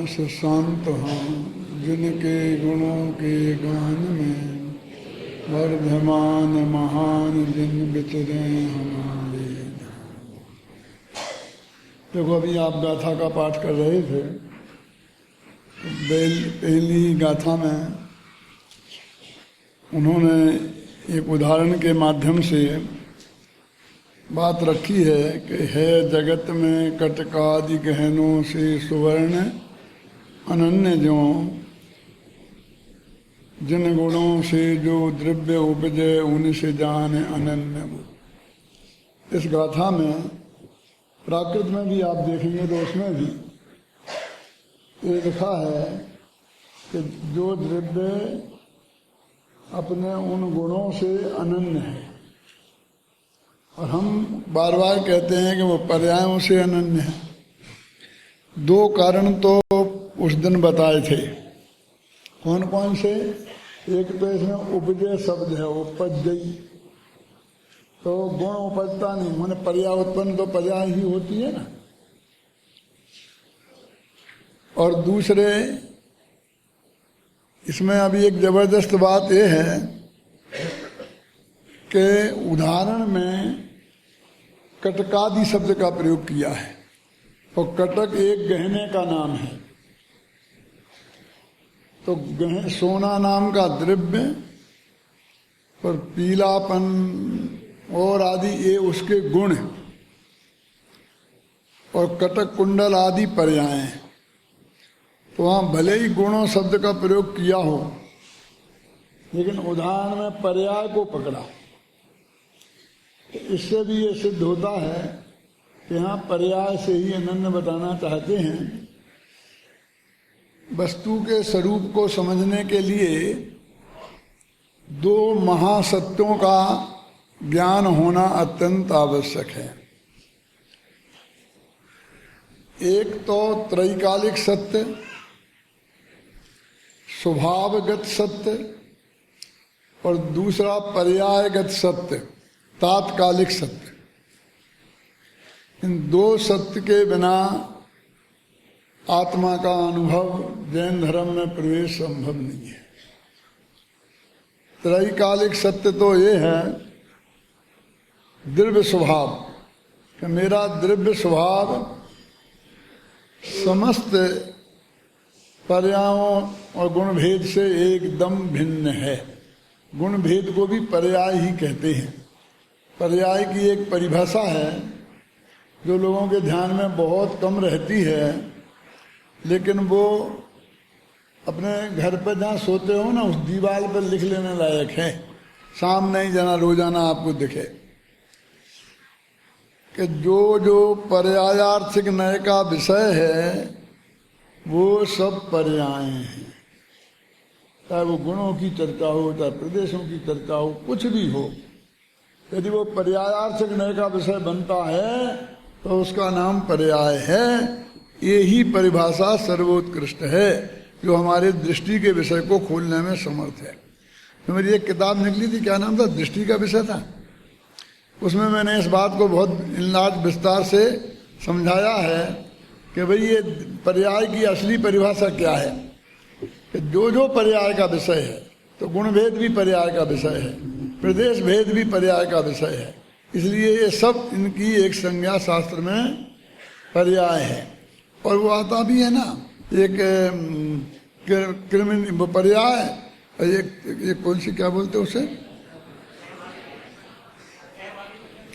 से शांत हों, जिनके गुणों के गान में वर्धमान महान जिन विचरे हमारे। देखो अभी आप गाथा का पाठ कर रहे थे। पहली गाथा में उन्होंने एक उदाहरण के माध्यम से बात रखी है कि है जगत में कटकादि गहनों से सुवर्ण अनन्य जो, जिन गुणों से जो द्रव्य उपजे उनसे जान अनन्य वो। इस गाथा में प्राकृत में भी आप देखेंगे तो उसमें भी ये लिखा है कि जो द्रव्य अपने उन गुणों से अनन्य है, और हम बार बार कहते हैं कि वो पर्यायों से अनन्य है। दो कारण तो उस दिन बताए थे। कौन कौन से? एक तो इसमें उपजय शब्द है, उपजई, तो गुण उपजता नहीं, माने पर्याय उत्पन्न तो पर्याय ही होती है ना। और दूसरे इसमें अभी एक जबरदस्त बात यह है कि उदाहरण में कटकादि शब्द का प्रयोग किया है, और कटक एक गहने का नाम है। तो सोना नाम का द्रव्य और पीलापन और आदि ये उसके गुण, और कटक कुंडल आदि पर्याय हैं। तो वहाँ भले ही गुणों शब्द का प्रयोग किया हो, लेकिन उदाहरण में पर्याय को पकड़ा। तो इससे भी ये सिद्ध होता है कि यहाँ पर्याय से ही अनन्य बताना चाहते हैं। वस्तु के स्वरूप को समझने के लिए दो महासत्यों का ज्ञान होना अत्यंत आवश्यक है। एक तो त्रैकालिक सत्य, स्वभावगत सत्य, और दूसरा पर्यायगत सत्य, तात्कालिक सत्य। इन दो सत्य के बिना आत्मा का अनुभव जैन धर्म में प्रवेश संभव नहीं है। त्रैकालिक सत्य तो ये है द्रव्य स्वभाव, कि मेरा द्रव्य स्वभाव समस्त पर्यायों और गुण भेद से एकदम भिन्न है। गुण भेद को भी पर्याय ही कहते हैं। पर्याय की एक परिभाषा है जो लोगों के ध्यान में बहुत कम रहती है, लेकिन वो अपने घर पर जहाँ सोते हो ना, उस दीवार पर लिख लेने लायक है। सामने ही जना रोजाना आपको दिखे कि जो जो पर्यायार्थिक नय का विषय है वो सब पर्याय हैं। चाहे वो गुणों की चर्चा हो, चाहे प्रदेशों की चर्चा हो, कुछ भी हो, यदि वो पर्यायार्थिक नय का विषय बनता है तो उसका नाम पर्याय है। ये ही परिभाषा सर्वोत्कृष्ट है जो हमारे दृष्टि के विषय को खोलने में समर्थ है। तो मेरी एक किताब निकली थी, क्या नाम था? दृष्टि का विषय था। उसमें मैंने इस बात को बहुत इलाज विस्तार से समझाया है कि भाई ये पर्याय की असली परिभाषा क्या है। कि जो जो पर्याय का विषय है, तो गुण भेद भी पर्याय का विषय है, प्रदेश भेद भी पर्याय का विषय है। इसलिए ये सब इनकी एक संज्ञा शास्त्र में पर्याय है। और वो आता भी है ना, एक कृमिन पर्याय, एक कौन सी क्या बोलते हैं उसे,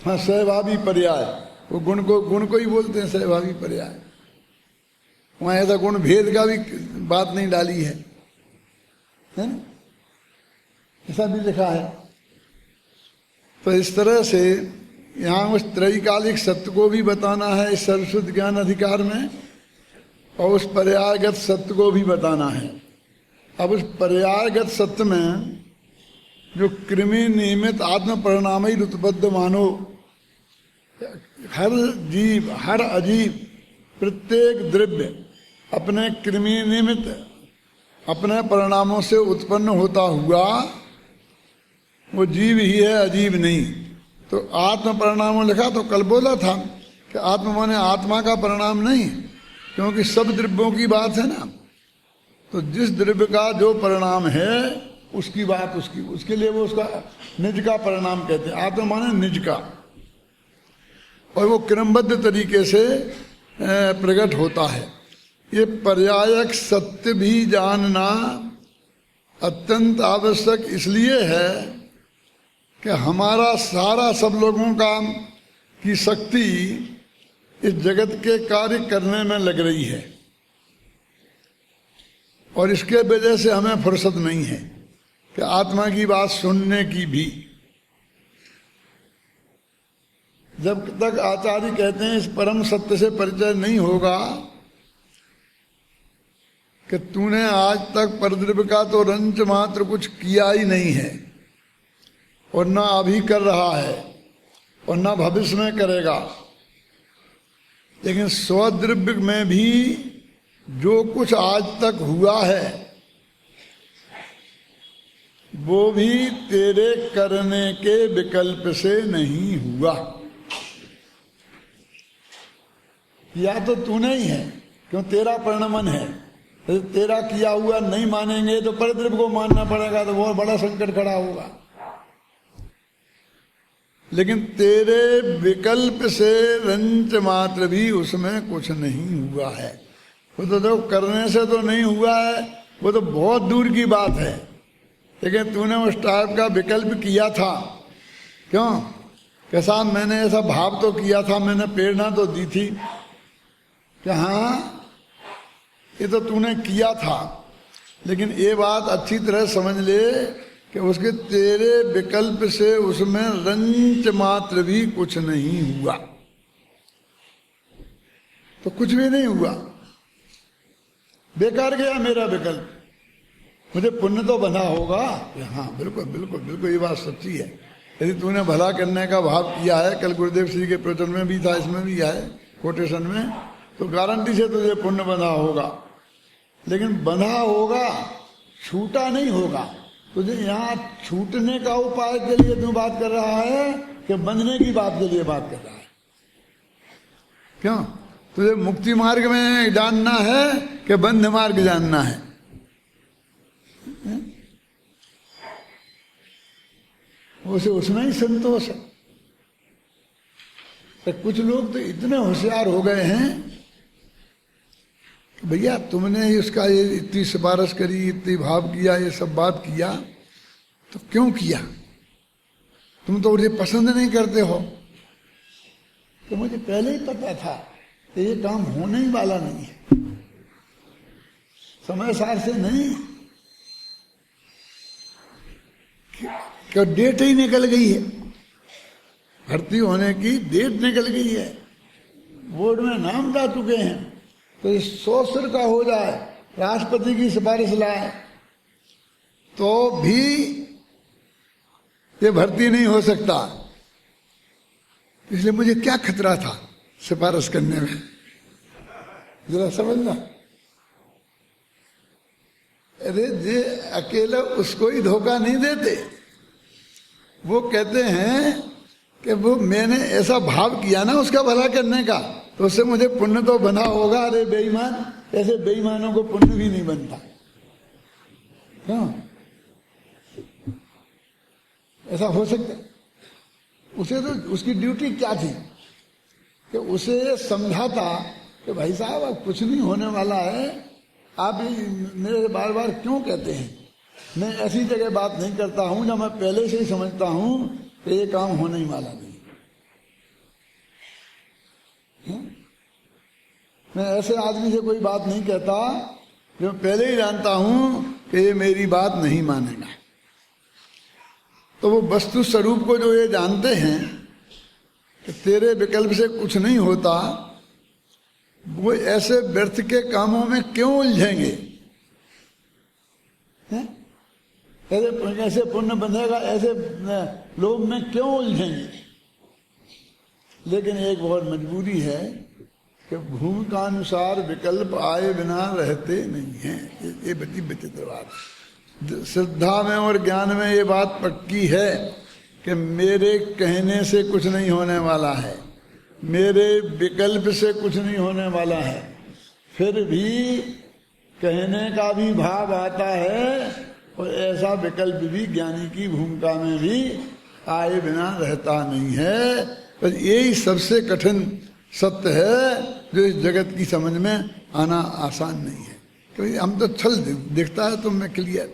हाँ सहभावी पर्याय। वो गुण को ही बोलते हैं सहभावी पर्याय। वहाँ ऐसा गुण भेद का भी बात नहीं डाली है ना, ऐसा भी लिखा है। तो इस तरह से यहाँ उस त्रैकालिक सत्य को भी बताना है इस सरस्वत ज्ञान अधिकार में, और उस पर्यायगत सत्य को भी बताना है। अब उस पर्यायगत सत्य में जो कृमि नियमित आत्म परिणामी उत्पद्ध मानो, हर जीव, हर अजीव, प्रत्येक द्रव्य अपने कृमि निमित्त अपने परिणामों से उत्पन्न होता हुआ वो जीव ही है, अजीव नहीं। तो आत्म परिणामों लिखा तो कल बोला था कि आत्मा माने आत्मा का परिणाम नहीं, क्योंकि सब द्रव्यों की बात है ना। तो जिस द्रव्य का जो परिणाम है उसकी बात उसके लिए वो उसका निज का परिणाम कहते हैं। आत्मा माने निज का, और वो क्रमबद्ध तरीके से प्रकट होता है। ये पर्यायक सत्य भी जानना अत्यंत आवश्यक इसलिए है कि हमारा सारा सब लोगों की शक्ति इस जगत के कार्य करने में लग रही है, और इसके वजह से हमें फुर्सत नहीं है कि आत्मा की बात सुनने की भी। जब तक आचार्य कहते हैं इस परम सत्य से परिचय नहीं होगा कि तूने आज तक परद्रव्य का तो रंच मात्र कुछ किया ही नहीं है, और ना अभी कर रहा है और ना भविष्य में करेगा, लेकिन स्वद्रव्य में भी जो कुछ आज तक हुआ है वो भी तेरे करने के विकल्प से नहीं हुआ। या तो तूने ही है, क्यों तेरा परिणमन है। तेरा किया हुआ नहीं मानेंगे तो परद्रव्य को मानना पड़ेगा, तो बहुत बड़ा संकट खड़ा होगा। लेकिन तेरे विकल्प से रंच मात्र भी उसमें कुछ नहीं हुआ है। वो तो देखो करने से तो नहीं हुआ है, वो तो बहुत दूर की बात है, लेकिन तूने उस टाइप का विकल्प किया था। क्यों? कैसा मैंने ऐसा भाव तो किया था, मैंने प्रेरणा तो दी थी कि हाँ ये तो तूने किया था, लेकिन ये बात अच्छी तरह समझ ले कि उसके तेरे विकल्प से उसमें रंच मात्र भी कुछ नहीं हुआ। तो कुछ भी नहीं हुआ, बेकार गया मेरा विकल्प। मुझे पुण्य तो बना होगा। हाँ बिल्कुल बिल्कुल बिल्कुल, ये बात सच्ची है। यदि तूने भला करने का भाव किया है, कल गुरुदेव श्री के प्रवचन में भी था, इसमें भी है कोटेशन में, तो गारंटी से तुझे पुण्य बना होगा। लेकिन बंधा होगा, छूटा नहीं होगा। तुझे यहाँ छूटने का उपाय के लिए तू बात कर रहा है कि बंधने की बात के लिए बात कर रहा है? क्यों? तुझे मुक्ति मार्ग में जानना है कि बंध मार्ग जानना है? उसे उसमें ही संतोष है। तो कुछ लोग तो इतने होशियार हो गए हैं भैया तुमने उसका ये इतनी सिफारिश करी, इतनी भाव किया, ये सब बात किया, तो क्यों किया? तुम तो मुझे पसंद नहीं करते हो। तो मुझे पहले ही पता था कि ये काम होने ही वाला नहीं है, समय सार से नहीं। क्या डेट ही निकल गई है, भर्ती होने की डेट निकल गई है, बोर्ड में नाम ला चुके हैं। तो ये 100 सिर का हो जाए, राष्ट्रपति की सिफारिश लाए, तो भी ये भर्ती नहीं हो सकता। इसलिए मुझे क्या खतरा था सिफारिश करने में, जरा समझना। अरे जे अकेले उसको ही धोखा नहीं देते, वो कहते हैं कि वो मैंने ऐसा भाव किया ना उसका भला करने का, तो उससे मुझे पुण्य तो बना होगा। अरे बेईमान, ऐसे बेईमानों को पुण्य भी नहीं बनता। क्यों? ऐसा हो सकता? उसे तो उसकी ड्यूटी क्या थी कि उसे समझाता कि भाई साहब अब कुछ नहीं होने वाला है, आप मेरे बार बार क्यों कहते हैं? मैं ऐसी जगह बात नहीं करता हूं जब मैं पहले से ही समझता हूं कि ये काम होने ही वाला नहीं। मैं ऐसे आदमी से कोई बात नहीं कहता जो पहले ही जानता हूं कि ये मेरी बात नहीं मानेगा। तो वो वस्तु स्वरूप को जो ये जानते हैं कि तेरे विकल्प से कुछ नहीं होता, वो ऐसे व्यर्थ के कामों में क्यों उलझेंगे? ऐसे पुण्य बंधेगा, ऐसे लोभ में क्यों उलझेंगे? लेकिन एक बहुत मजबूरी है कि भूमि का अनुसार विकल्प आए बिना रहते नहीं हैं। ये बड़ी विचित्र बात। श्रद्धा में और ज्ञान में ये बात पक्की है कि मेरे कहने से कुछ नहीं होने वाला है, मेरे विकल्प से कुछ नहीं होने वाला है। फिर भी कहने का भी भाव आता है और ऐसा विकल्प भी ज्ञानी की भूमिका में भी आए बिना रहता नहीं है। पर यही सबसे कठिन सत्य है जो इस जगत की समझ में आना आसान नहीं है। क्योंकि हम तो छल दिखता है तुम में क्लियर,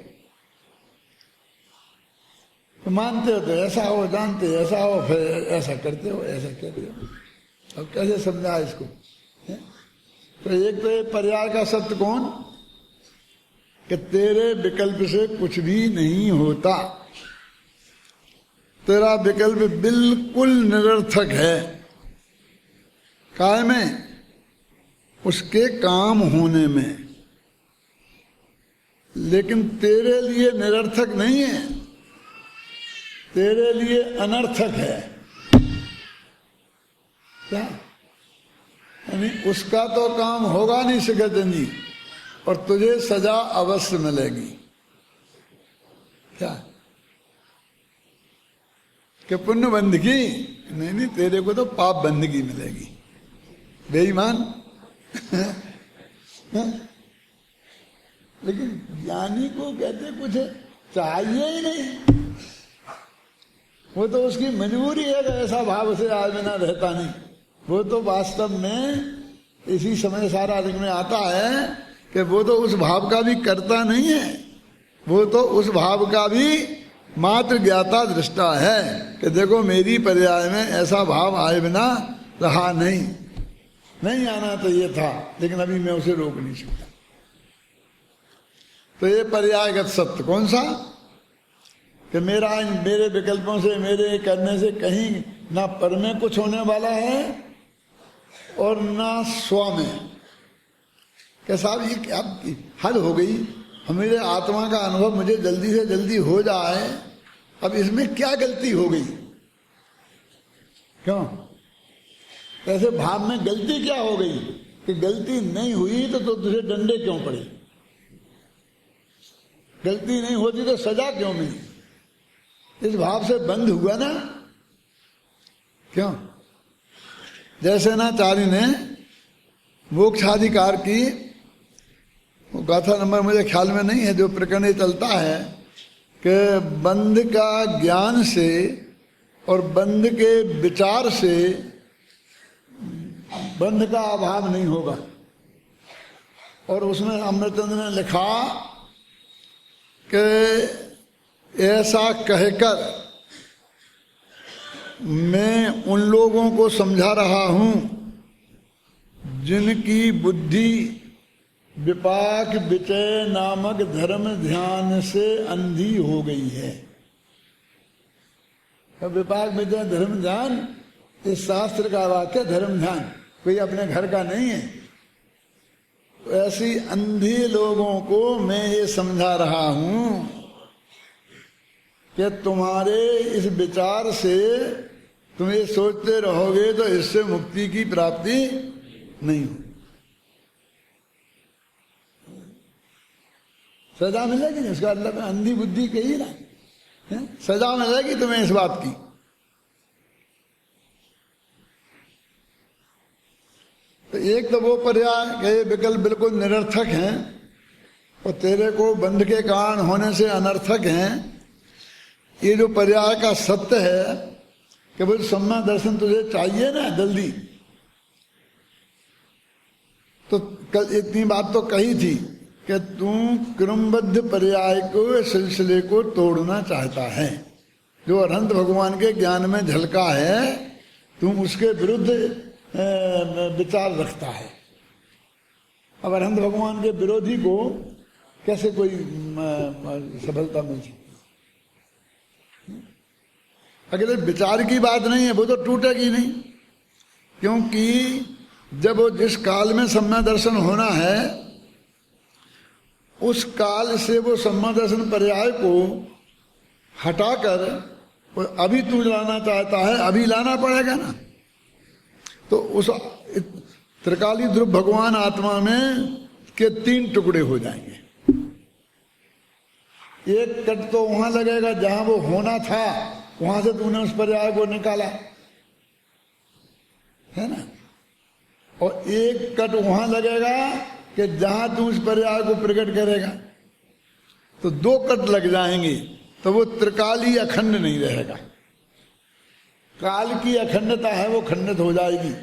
तो मानते हो तो ऐसा हो, जानते हो ऐसा हो, फिर ऐसा करते हो, ऐसा कहते हो। अब कैसे समझा इसको है? तो एक तो ये पर्याय का सत्य कौन कि तेरे विकल्प से कुछ भी नहीं होता, तेरा विकल्प बिल्कुल निरर्थक है। काय में? उसके काम होने में, लेकिन तेरे लिए निरर्थक नहीं है, तेरे लिए अनर्थक है। क्या? यानी उसका तो काम होगा नहीं सकतनी और तुझे सजा अवश्य मिलेगी। क्या कि पुण्य बंदगी नहीं, तेरे को तो पाप बंदगी मिलेगी। बेईमान लेकिन ज्ञानी को कहते कुछ चाहिए ही नहीं, वो तो उसकी मजबूरी है कि ऐसा भाव उसे आज बिना रहता नहीं। वो तो वास्तव में इसी समय सारा अर्थ में आता है कि वो तो उस भाव का भी करता नहीं है, वो तो उस भाव का भी मात्र ज्ञाता दृष्टा है कि देखो मेरी पर्याय में ऐसा भाव आए बिना रहा नहीं आना तो ये था, लेकिन अभी मैं उसे रोक नहीं सकता। तो ये पर्यायगत सत्य कौन सा कि मेरे विकल्पों से, मेरे करने से कहीं ना पर में कुछ होने वाला है और ना स्व में। क्या साहब ये क्या हद हो गई, मेरे आत्मा का अनुभव मुझे जल्दी से जल्दी हो जाए, अब इसमें क्या गलती हो गई? क्यों ऐसे भाव में गलती क्या हो गई कि गलती नहीं हुई तो तुझे डंडे क्यों पड़े? गलती नहीं होती तो सजा क्यों मिली? इस भाव से बंद हुआ ना। क्यों? जैसे ना चारी ने मोक्षाधिकार की गाथा नंबर मुझे ख्याल में नहीं है, जो प्रकरण चलता है कि बंध का ज्ञान से और बंध के विचार से बंध का अभाव नहीं होगा। और उसमें अमृतचंद्र ने लिखा कि ऐसा कहकर मैं उन लोगों को समझा रहा हूं जिनकी बुद्धि विपाक विचय नामक धर्म ध्यान से अंधी हो गई है। विपाक विचय धर्म ध्यान इस शास्त्र का वाक्य, धर्म ध्यान कोई अपने घर का नहीं है। तो ऐसी अंधी लोगों को मैं ये समझा रहा हूं कि तुम्हारे इस विचार से तुम ये सोचते रहोगे तो इससे मुक्ति की प्राप्ति नहीं हो, सजा मिलेगी नहीं। उसका मतलब अंधी बुद्धि कही ना, सजा मिलेगी तुम्हें इस बात की। तो एक तो वो पर्याय के विकल्प बिल्कुल निरर्थक हैं और तेरे को बंध के कारण होने से अनर्थक हैं। ये जो पर्याय का सत्य है कि भाई सम्मा दर्शन तुझे चाहिए ना जल्दी, तो कल इतनी बात तो कही थी कि तू क्रमबद्ध पर्याय को, सिलसिले को तोड़ना चाहता है। जो अनंत भगवान के ज्ञान में झलका है तुम उसके विरुद्ध विचार रखता है। अब अनंत भगवान के विरोधी को कैसे कोई सफलता मिल सकती? अगले विचार की बात नहीं है, वो तो टूटेगी नहीं, क्योंकि जब वो जिस काल में सम्मा दर्शन होना है उस काल से वो सम्मा दर्शन पर्याय को हटाकर अभी तू लाना चाहता है, अभी लाना पड़ेगा ना। तो उस त्रिकाली ध्रुव भगवान आत्मा में के 3 टुकड़े हो जाएंगे। एक कट तो वहां लगेगा जहां वो होना था, वहां से तूने उस पर्याय को निकाला है ना, और एक कट वहां लगेगा कि जहां तू उस पर्याय को प्रकट करेगा, तो 2 कट लग जाएंगे, तो वो त्रिकाली अखंड नहीं रहेगा। काल की अखंडता है वो खंडित हो जाएगी।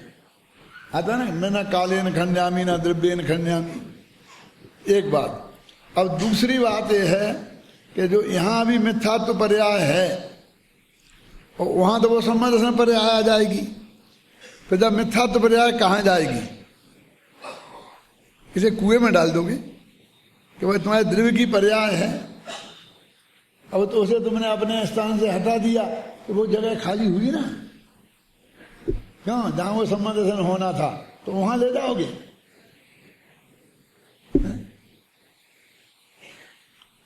आता ना, मैं ना काले न खंड्यामी ना द्रव्य न खंड्यामी। एक बात। अब दूसरी बात यह है कि जो यहां भी मिथ्यात्व पर्याय है और वहां तो वो सम्मत दर्शन पर्याय आ जाएगी। तो जब मिथ्यात्व पर्याय कहाँ जाएगी? किसी कुएं में डाल दोगे कि भाई तुम्हारे द्रव्य की पर्याय है, अब तो उसे तुमने अपने स्थान से हटा दिया तो वो जगह खाली हुई ना। क्यों? जहां वो सम्मत दर्शन होना था तो वहां ले जाओगे।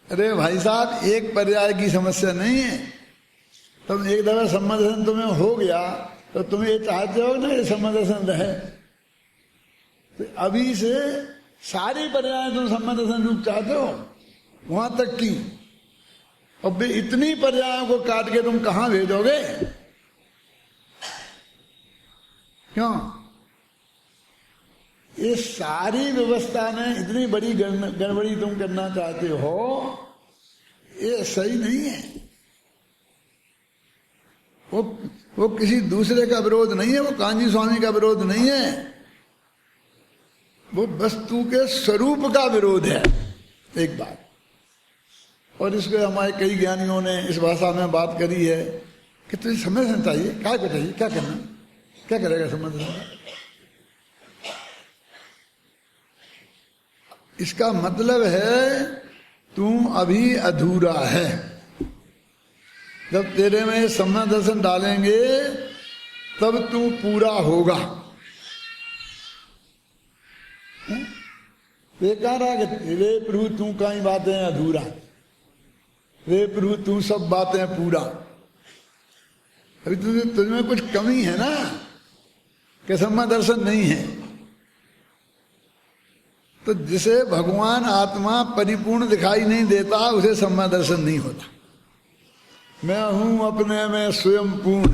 अरे भाई साहब, एक पर्याय की समस्या नहीं है। तुम एक दफा सम्मत दर्शन तुम्हें हो गया तो तुम ये चाहते हो ना ये सम्मत दर्शन रहे, तो अभी से सारी पर्याय तुम सम्मत दर्शन रूप चाहते हो वहां तक की। अब इतनी पर्यायों को काट के तुम कहां भेजोगे? क्यों? ये सारी व्यवस्था में इतनी बड़ी गड़बड़ी तुम करना चाहते हो, ये सही नहीं है। वो किसी दूसरे का विरोध नहीं है, वो कांजी स्वामी का विरोध नहीं है, वो वस्तु के स्वरूप का विरोध है। एक बात। और इसको हमारे कई ज्ञानियों ने इस भाषा में बात करी है कि तुझे समझना चाहिए, क्या चाहिए, क्या करना, क्या करेगा समझना। इसका मतलब है तू अभी अधूरा है। जब तेरे में सम्यक दर्शन डालेंगे तब तू पूरा होगा। बेकार आ गए, रे प्रभु तू कई बातें अधूरा, रे प्रभु तू सब बातें पूरा। अभी तुझमें कुछ कमी है ना कि सम्यक दर्शन नहीं है। तो जिसे भगवान आत्मा परिपूर्ण दिखाई नहीं देता उसे सम्यक दर्शन नहीं होता। मैं हूं अपने में स्वयं पूर्ण,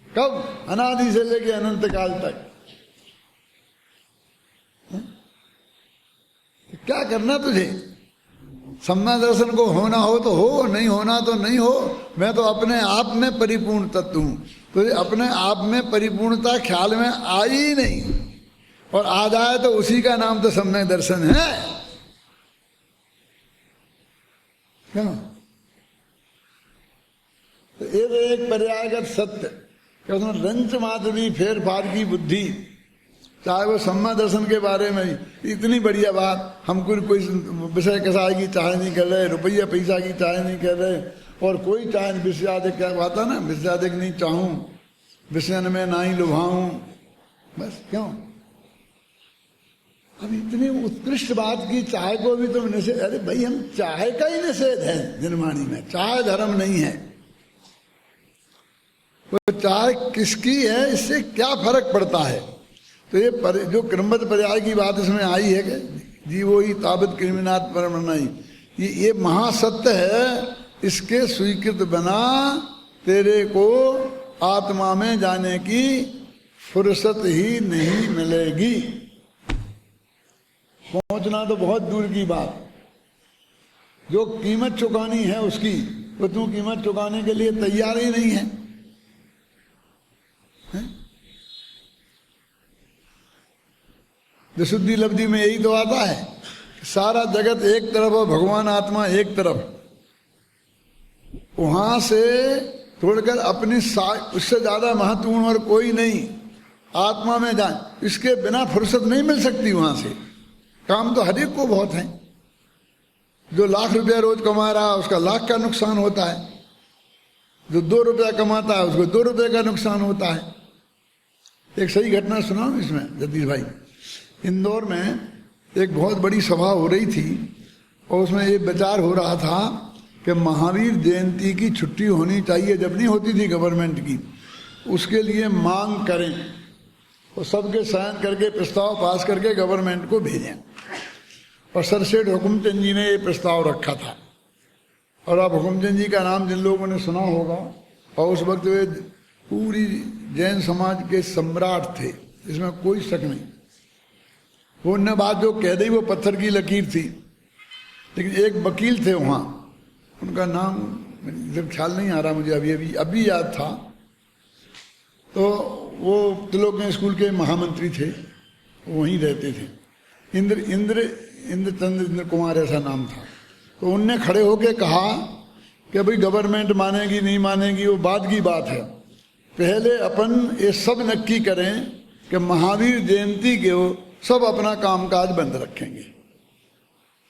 कब? अनादि से लेके अनंत काल तक। क्या करना तुझे? सम्यक दर्शन को होना हो तो हो, नहीं होना तो नहीं हो। मैं तो अपने आप में परिपूर्ण तत्व हूं। तुझे अपने आप में परिपूर्णता ख्याल में आई ही नहीं, और आ जाए तो उसी का नाम तो सम्यक दर्शन है। क्यों? तो एक पर्यायगत सत्य कि उसमें रंच मात्र भी फेर फार की बुद्धि, चाहे वो सम्यक दर्शन के बारे में इतनी बढ़िया बात, हम कोई विषय कसाई की चाहे नहीं कर रहे, रुपया पैसा की चाहे नहीं कर रहे, और कोई चाहे विषयाधिक, क्या बात है ना, विषयाधिक नहीं चाहूं, विषयन में ना ही लुभाऊं, बस। क्यों? अब इतनी उत्कृष्ट बात की चाय को भी तुम निषेध। अरे भाई, हम चाय का ही निषेध है निर्माणी में, चाय धर्म नहीं है। वो चाय किसकी है इससे क्या फर्क पड़ता है? तो ये जो क्रमबद्ध पर्याय की बात इसमें आई है कि जीवो ही ताबत कृमिनाथ परम नहीं, ये महासत्य है। इसके स्वीकृत बना तेरे को आत्मा में जाने की फुर्सत ही नहीं मिलेगी। पहुंचना तो बहुत दूर की बात, जो कीमत चुकानी है उसकी, वो तू कीमत चुकाने के लिए तैयार ही नहीं है। विशुद्धि लब्धि में यही तो आता है, सारा जगत एक तरफ और भगवान आत्मा एक तरफ। वहां से छोड़कर अपनी उससे ज्यादा महत्वपूर्ण और कोई नहीं, आत्मा में जाए, इसके बिना फुर्सत नहीं मिल सकती। वहां से काम तो हर एक को बहुत है। जो लाख रुपया रोज कमा रहा है उसका लाख का नुकसान होता है, जो 2 रुपया कमाता है उसको 2 रुपये का नुकसान होता है। एक सही घटना सुनाऊं इसमें जगदीश भाई। इंदौर में एक बहुत बड़ी सभा हो रही थी और उसमें ये विचार हो रहा था कि महावीर जयंती की छुट्टी होनी चाहिए, जब नहीं होती थी गवर्नमेंट की, उसके लिए मांग करें और सबके साइन करके प्रस्ताव पास करके गवर्नमेंट को भेजें। और सरसेठ हुकुमचंद जी ने ये प्रस्ताव रखा था। और अब हुकुमचंद जी का नाम जिन लोगों ने सुना होगा, और उस वक्त वे पूरी जैन समाज के सम्राट थे, इसमें कोई शक नहीं। वो उनने बात जो कह दी वो पत्थर की लकीर थी। लेकिन एक वकील थे वहाँ, उनका नाम जब ख्याल नहीं आ रहा मुझे, अभी याद था। तो वो त्रिलोक स्कूल के महामंत्री थे, वहीं रहते थे। इंद्र कुमार ऐसा नाम था। तो उनने खड़े होके कहा कि भाई गवर्नमेंट मानेगी नहीं मानेगी वो बाद की बात है, पहले अपन ये सब नक्की करें कि महावीर जयंती के वो सब अपना कामकाज बंद रखेंगे,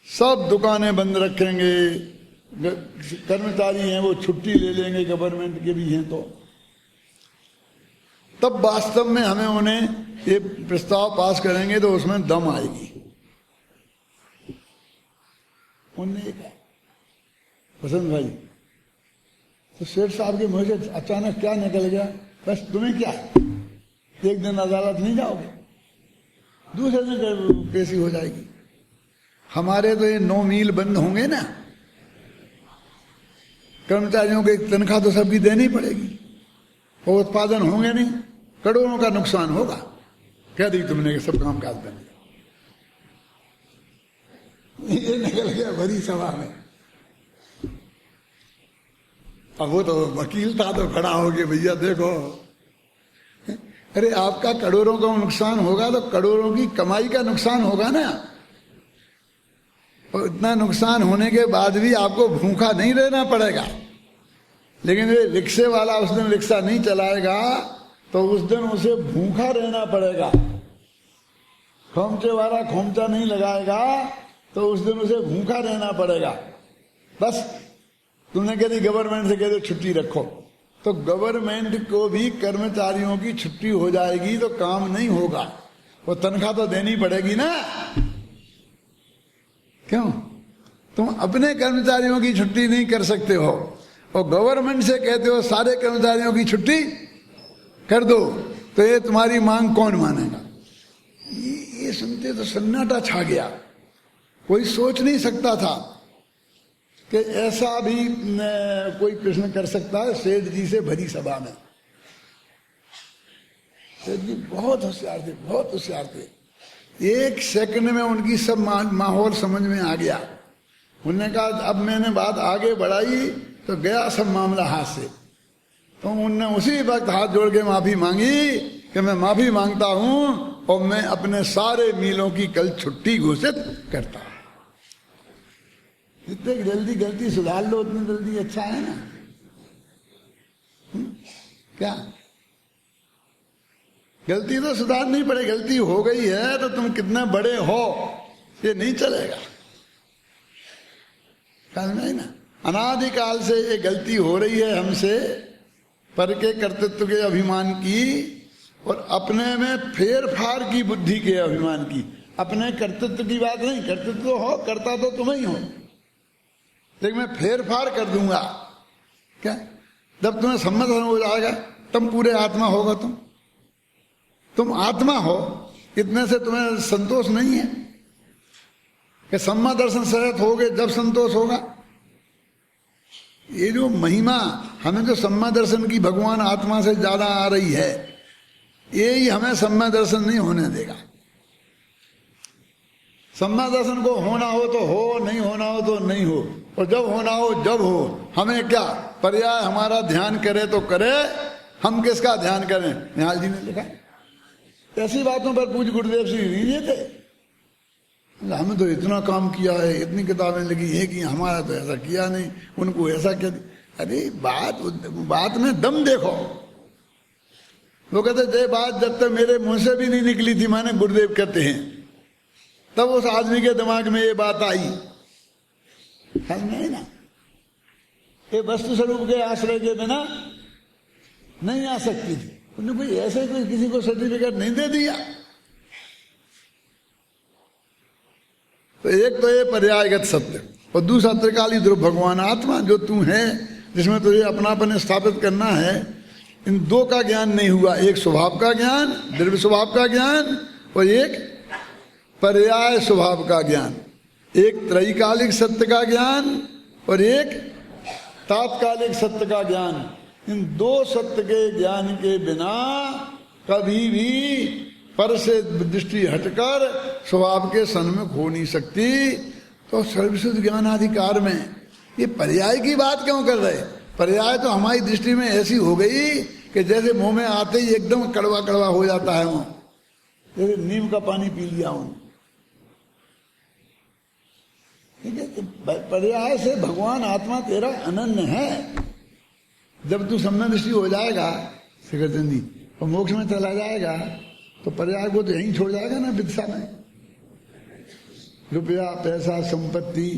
सब दुकानें बंद रखेंगे, कर्मचारी हैं वो छुट्टी ले लेंगे, गवर्नमेंट के भी हैं। तो तब वास्तव में हमें उन्हें ये प्रस्ताव पास करेंगे तो उसमें दम आएगी। उन्होंने कहा वसंत भाई, तो शेठ साहब के मुंह से अचानक क्या निकल गया, बस तुम्हें क्या एक दिन अदालत नहीं जाओगे, दूसरे दिन कैसी हो जाएगी। हमारे तो ये 9 मील बंद होंगे ना, कर्मचारियों की तनख्वाह तो सबकी देनी पड़ेगी, और उत्पादन होंगे नहीं, करोड़ों का नुकसान होगा। कह दी तुमने कि सब काम काज बंद। ये निकल गया भरी सभा में। अब वो तो वकील था तो खड़ा हो गया, भैया देखो, अरे आपका करोड़ों का नुकसान होगा तो करोड़ों की कमाई का नुकसान होगा ना। और इतना नुकसान होने के बाद भी आपको भूखा नहीं रहना पड़ेगा। लेकिन ये रिक्शे वाला उस दिन रिक्शा नहीं चलाएगा तो उस दिन उसे भूखा रहना पड़ेगा। खोमचे वाला खोमचा नहीं लगाएगा तो उस दिन उसे भूखा रहना पड़ेगा। बस तुमने कह दी गवर्नमेंट से कह दो छुट्टी रखो, तो गवर्नमेंट को भी कर्मचारियों की छुट्टी हो जाएगी तो काम नहीं होगा, वो तनख्वाह तो देनी पड़ेगी ना। क्यों? तुम अपने कर्मचारियों की छुट्टी नहीं कर सकते हो और गवर्नमेंट से कहते हो सारे कर्मचारियों की छुट्टी कर दो, तो ये तुम्हारी मांग कौन मानेगा? ये सुनते तो सन्नाटा छा गया। कोई सोच नहीं सकता था कि ऐसा भी कोई प्रश्न कर सकता है सेठ जी से भरी सभा में। सेठ जी बहुत होशियार थे, बहुत होशियार थे। एक सेकंड में उनकी सब माहौल समझ में आ गया। उन्होंने कहा अब मैंने बात आगे बढ़ाई तो गया सब मामला हाथ से। तो उनने उसी वक्त हाथ जोड़ के माफी मांगी कि मैं माफी मांगता हूं और मैं अपने सारे मीलों की कल छुट्टी घोषित करता हूं। जितने जल्दी गलती सुधार लो उतनी जल्दी अच्छा है ना। क्या गलती तो सुधारनी पड़े, गलती हो गई है तो तुम कितने बड़े हो ये नहीं चलेगा। नहीं ना, अनादिकाल से ये गलती हो रही है हमसे, पर के कर्तृत्व के अभिमान की और अपने में फेर फार की बुद्धि के अभिमान की। अपने कर्तृत्व की बात नहीं, कर्तृत्व तो हो, करता तो तुम ही हो, लेकिन मैं फेर फार कर दूंगा। क्या? जब तुम्हें सम्मत हो जाएगा तब पूरे आत्मा होगा। तुम आत्मा हो, इतने से तुम्हें संतोष नहीं है कि सम्मा दर्शन सहत होगे जब संतोष होगा। ये जो महिमा हमें जो सम्मा दर्शन की भगवान आत्मा से ज्यादा आ रही है, ये ही हमें सम्मा दर्शन नहीं होने देगा। सम्मा दर्शन को होना हो तो हो, नहीं होना हो तो नहीं हो, और जब होना हो जब हो। हमें क्या पर्याय हमारा ध्यान करे तो करे, हम किसका ध्यान करें? निहाल जी ने लिखा। ऐसी बातों पर पूज्य गुरुदेव श्री रीझे थे, हमें तो इतना काम किया है, इतनी किताबें लिखी है कि हमारा तो ऐसा किया नहीं, उनको ऐसा क्या। अरे बात में दम देखो। वो कहते ये बात जब तक मेरे मुंह से भी नहीं निकली थी, माने गुरुदेव कहते हैं, तब उस आदमी के दिमाग में ये बात आई। नहीं ना, ये वस्तु स्वरूप के आश्रय के बिना नहीं आ सकती थी। उन्होंने कोई ऐसे कोई किसी को सर्टिफिकेट नहीं दे दिया। तो एक तो ये पर्यायगत सत्य, और दूसरा त्रिकाली ध्रुव भगवान आत्मा जो तू है, जिसमें तुझे अपनापन स्थापित करना है। इन दो का ज्ञान नहीं हुआ, एक स्वभाव का ज्ञान, द्रव्य स्वभाव का ज्ञान, और एक पर्याय स्वभाव का ज्ञान। एक त्रैकालिक सत्य का ज्ञान और एक तात्कालिक सत्य का ज्ञान। इन दो सत्य के ज्ञान के बिना कभी भी पर से दृष्टि हटकर स्वभाव के सन्मुख हो नहीं सकती। तो सर्वशुद्ध ज्ञान अधिकार में ये पर्याय की बात क्यों कर रहे? पर्याय तो हमारी दृष्टि में ऐसी हो गई कि जैसे मुंह में आते ही एकदम कड़वा कड़वा हो जाता है, मुंह जैसे नीम का पानी पी लिया हूं। ठीक है, तो पर्याय से भगवान आत्मा तेरा अनन्य है। जब तू सम्यक दृष्टि हो जाएगा शिखरचंद जी और मोक्ष में चला जाएगा तो पर्याय को तो यहीं छोड़ जाएगा ना, विदिशा में। रुपया पैसा संपत्ति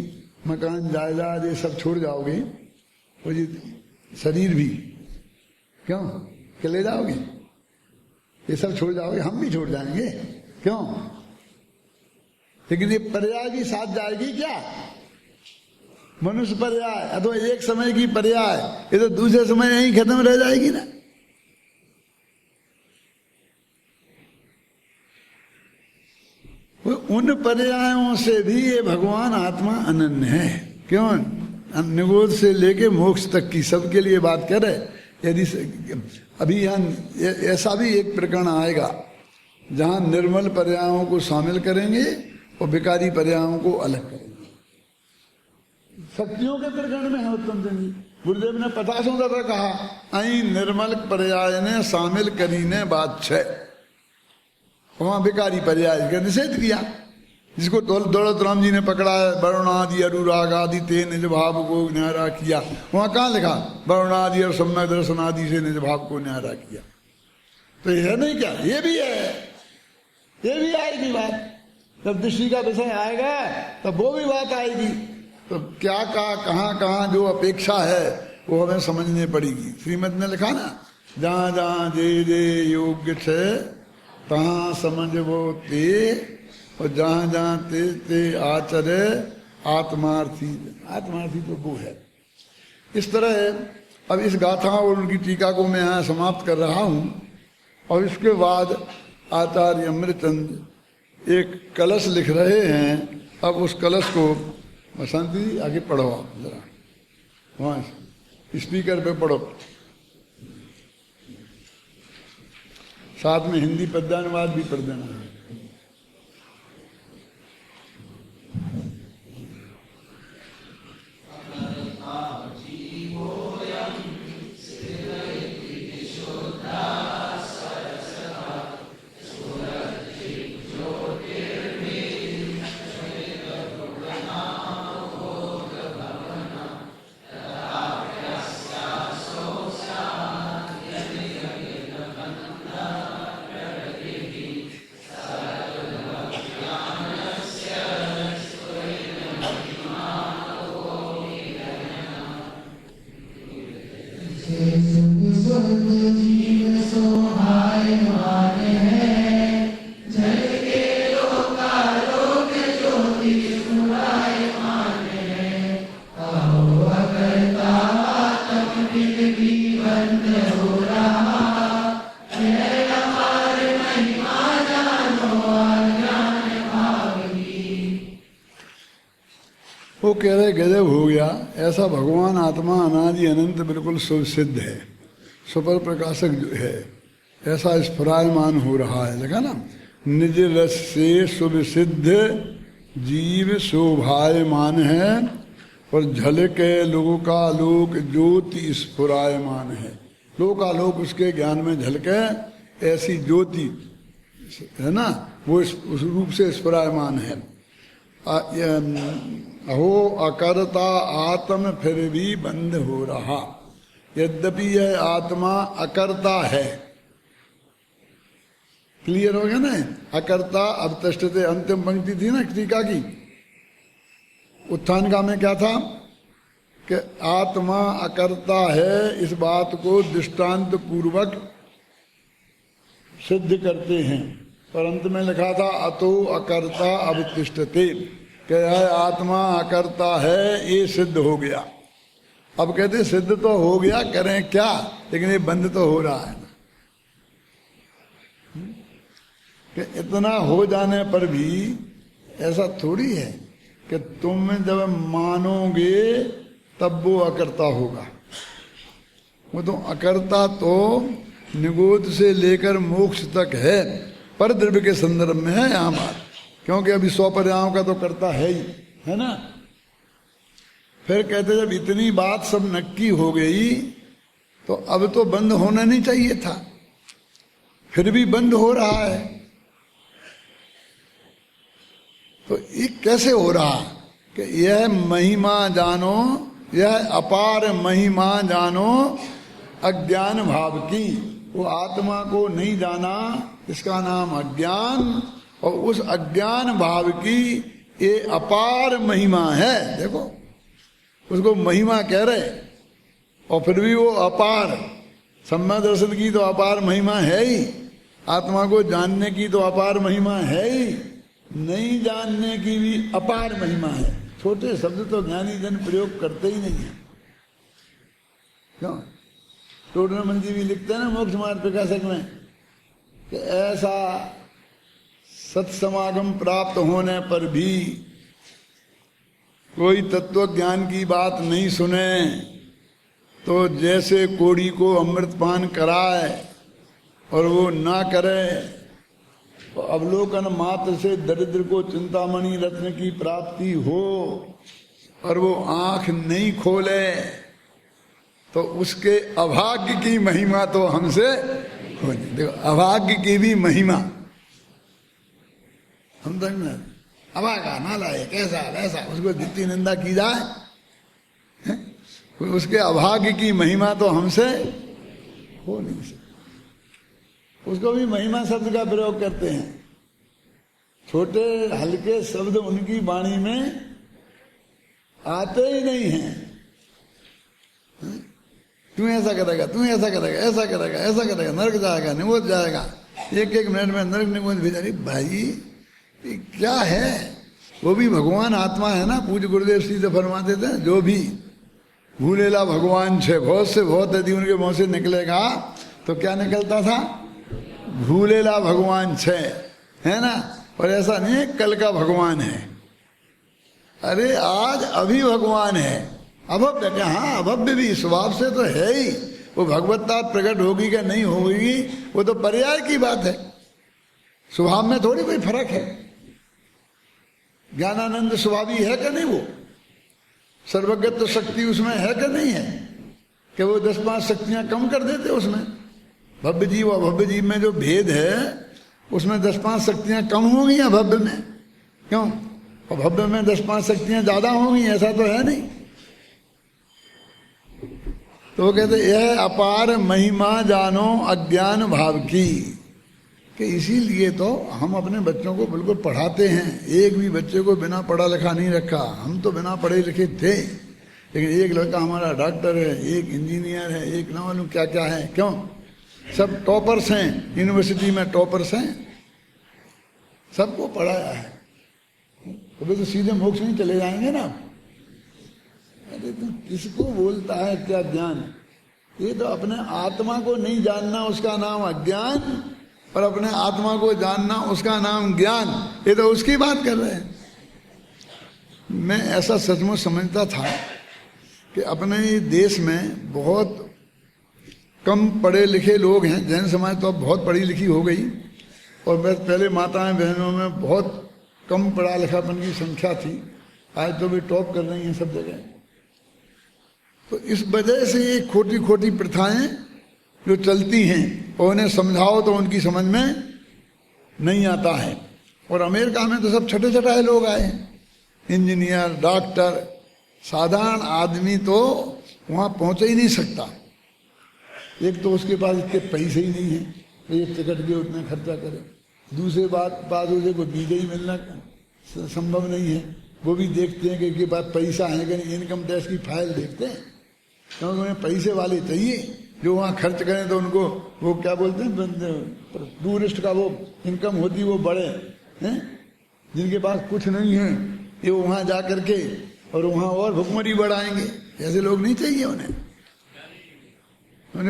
मकान जायदाद ये सब छोड़ जाओगे, और ये शरीर भी क्यों के ले जाओगे, ये सब छोड़ जाओगे, हम भी छोड़ जाएंगे क्यों। लेकिन ये पर्याय भी साथ जाएगी क्या? मनुष्य पर्याय अथवा एक समय की पर्याय, ये तो दूसरे समय यहीं खत्म रह जाएगी ना। उन पर्यायों से भी ये भगवान आत्मा अनन्य है। क्यों? निगोध से लेके मोक्ष तक की सबके लिए बात करे। यदि अभी यहाँ ऐसा भी एक प्रकरण आएगा जहां निर्मल पर्यायों को शामिल करेंगे और विकारी पर्यायों को अलग करेंगे। शक्तियों के प्रकरण में है उत्तम चंद जी, गुरुदेव ने 50 दफा कहा आई निर्मल पर्याय ने शामिल करी ने बात छे, वहां विकारी पर्याय का निषेध किया। जिसको दौलत राम जी ने पकड़ा है, वरुणादि अनुराग आदि ते निज भाव को न्यारा किया, वहां कहाँ लिखा वरुणादि और सम्यक दर्शन आदि से निज भाव को न्यारा किया। तो यह नहीं क्या, ये भी है, ये भी आएगी बात। जब दृष्टि का विषय आएगा तब वो भी बात आएगी। तो क्या कहाँ कहाँ जो अपेक्षा है वो हमें समझनी पड़ेगी। श्रीमद ने लिखा ना, जहाँ जहाँ जे जे योग्य छे तहाँ समझ वो ते, और जहाँ जहाँ ते ते आचरे आत्मार्थी। आत्मार्थी तो वो है। इस तरह अब इस गाथा और उनकी टीका को मैं यहाँ समाप्त कर रहा हूँ। और इसके बाद आचार्य अमृतचंद एक कलश लिख रहे हैं। अब उस कलश को बसंती जी आगे पढ़ो आप जरा, वहाँ स्पीकर पे पढ़ो, साथ में हिंदी पद्यानुवाद भी पढ़ देना है। वो कह रहे गजब हो गया, ऐसा भगवान आत्मा अनादि अनंत बिल्कुल शुभ सिद्ध है, सुपर प्रकाशक जो है, ऐसा स्फुरायमान हो रहा है। लगा ना, निज रस से शुभ सिद्ध जीव शोभायमान है और झलके लोकालोक ज्योति स्फुरायमान है। लोकालोक उसके ज्ञान में झलके ऐसी ज्योति है ना, वो उस रूप से स्फुरायमान है। अहो अकर्ता आत्म फिर भी बंद हो रहा। यद्यपि यह आत्मा अकर्ता है, क्लियर हो गया ना। अकर्ता अब तष्टते, अंतिम पंक्ति थी ना टीका की, उत्थान का में क्या था कि आत्मा अकर्ता है, इस बात को दृष्टांत पूर्वक सिद्ध करते हैं। पर अंत में लिखा था अतो अकर्ता अवतिष्ठते, कि आत्मा अकर्ता है, ये सिद्ध हो गया। अब कहते सिद्ध तो हो गया, करें क्या, लेकिन ये बंद तो हो रहा है ना। कि इतना हो जाने पर भी ऐसा थोड़ी है कि तुम जब मानोगे तब वो अकर्ता होगा। वो तो अकर्ता तो निगोद से लेकर मोक्ष तक है, पर द्रव्य के संदर्भ में है यहाँ बात, क्योंकि अभी 100 पर्यायों का तो करता है ही, है ना। फिर कहते जब इतनी बात सब नक्की हो गई तो अब तो बंद होना नहीं चाहिए था, फिर भी बंद हो रहा है। तो ये कैसे हो रहा कि यह महिमा जानो, यह अपार महिमा जानो अज्ञान भाव की। वो आत्मा को नहीं जाना, इसका नाम अज्ञान, और उस अज्ञान भाव की ये अपार महिमा है। देखो उसको महिमा कह रहे, और फिर भी वो अपार, सम्यक दर्शन की तो अपार महिमा है ही, आत्मा को जानने की तो अपार महिमा है ही, नहीं जानने की भी अपार महिमा है। छोटे शब्द तो ज्ञानी जन प्रयोग करते ही नहीं है, क्यों। टोडरमल जी भी लिखते हैं ना मोक्ष मार्ग प्रकाशक में कि ऐसा सत्समागम प्राप्त होने पर भी कोई तत्व ज्ञान की बात नहीं सुने तो जैसे कोड़ी को अमृतपान कराए और वो ना करे, तो अवलोकन मात्र से दरिद्र को चिंतामणि रत्न की प्राप्ति हो और वो आंख नहीं खोले, तो उसके अभाग्य की महिमा तो हमसे हो नहीं। देखो अभाग्य की भी महिमा हम तक में, अभागा नालायक ऐसा वैसा, उसको जितनी निंदा की जाए, उसके अभाग्य की महिमा तो हमसे हो नहीं सकती। उसको भी महिमा शब्द का प्रयोग करते हैं। छोटे हल्के शब्द उनकी वाणी में आते ही नहीं हैं। तू ऐसा करेगा, तू ऐसा करेगा, ऐसा करेगा, ऐसा करेगा, नरक जाएगा, निमोच जाएगा, एक मिनट में नरक निमोच भेजा। अरे भाई ये क्या है, वो भी भगवान आत्मा है ना। पूज्य गुरुदेव सीधे फरमाते थे जो भी भूलेला भगवान छे, बहुत से बहुत यदि उनके मुंह से निकलेगा तो क्या निकलता था, भूलेला भगवान छे, है ना। और ऐसा नहीं है कल का भगवान है, अरे आज अभी भगवान है। अभव्य क्या, हाँ अभव्य भी स्वभाव से तो है ही, वो भगवत्ता प्रकट होगी क्या नहीं होगी वो तो पर्याय की बात है, स्वभाव में थोड़ी कोई फर्क है। ज्ञानानंद स्वभावी है क्या नहीं, वो सर्वज्ञत्व शक्ति उसमें है क्या नहीं है, कि वो 10-5 शक्तियां कम कर देते उसमें। भव्य जीव और भव्य जीव में जो भेद है उसमें 10-5 शक्तियां कम होंगी या भव्य में, क्यों, और भव्य में 10-5 शक्तियां ज्यादा होंगी, ऐसा तो है नहीं। तो वो कहते यह अपार महिमा जानो अज्ञान भाव की, कि इसीलिए तो हम अपने बच्चों को बिल्कुल पढ़ाते हैं। एक भी बच्चे को बिना पढ़ा लिखा नहीं रखा। हम तो बिना पढ़े लिखे थे, लेकिन एक लड़का हमारा डॉक्टर है, एक इंजीनियर है, एक ना मालूम क्या क्या है, क्यों, सब टॉपर्स हैं, यूनिवर्सिटी में टॉपर्स हैं, सबको पढ़ाया है। तो वे तो सीधे मोक्ष नहीं चले जाएंगे ना। अरे तो किसको बोलता है क्या ज्ञान, ये तो अपने आत्मा को नहीं जानना उसका नाम अज्ञान, और अपने आत्मा को जानना उसका नाम ज्ञान। ये तो उसकी बात कर रहे हैं। मैं ऐसा सचमुच समझता था कि अपने देश में बहुत कम पढ़े लिखे लोग हैं। जैन समाज तो अब बहुत पढ़ी लिखी हो गई, और बस पहले माताएं बहनों में बहुत कम पढ़ा लिखापन की संख्या थी, आज तो भी टॉप कर रही हैं सब जगह। तो इस वजह से ये खोटी खोटी प्रथाएं जो चलती हैं, और उन्हें समझाओ तो उनकी समझ में नहीं आता है। और अमेरिका में तो सब छठे छठाए लोग आए हैं, इंजीनियर, डॉक्टर, साधारण आदमी तो वहाँ पहुँच ही नहीं सकता। एक तो उसके पास इतने पैसे ही नहीं है, एक टिकट के उतना खर्चा करे। दूसरे बात उसे कोई वीजा ही मिलना संभव नहीं है। वो भी देखते हैं कि इनके पास पैसा है कि नहीं, इनकम टैक्स की फाइल देखते हैं, क्योंकि उन्हें पैसे वाले चाहिए जो वहाँ खर्च करें तो उनको वो क्या बोलते हैं, टूरिस्ट का वो इनकम होती वो बड़े हैं। जिनके पास कुछ नहीं है ये वहाँ जा करके और वहाँ और भुखमरी बढ़ाएंगे। ऐसे लोग नहीं चाहिए उन्हें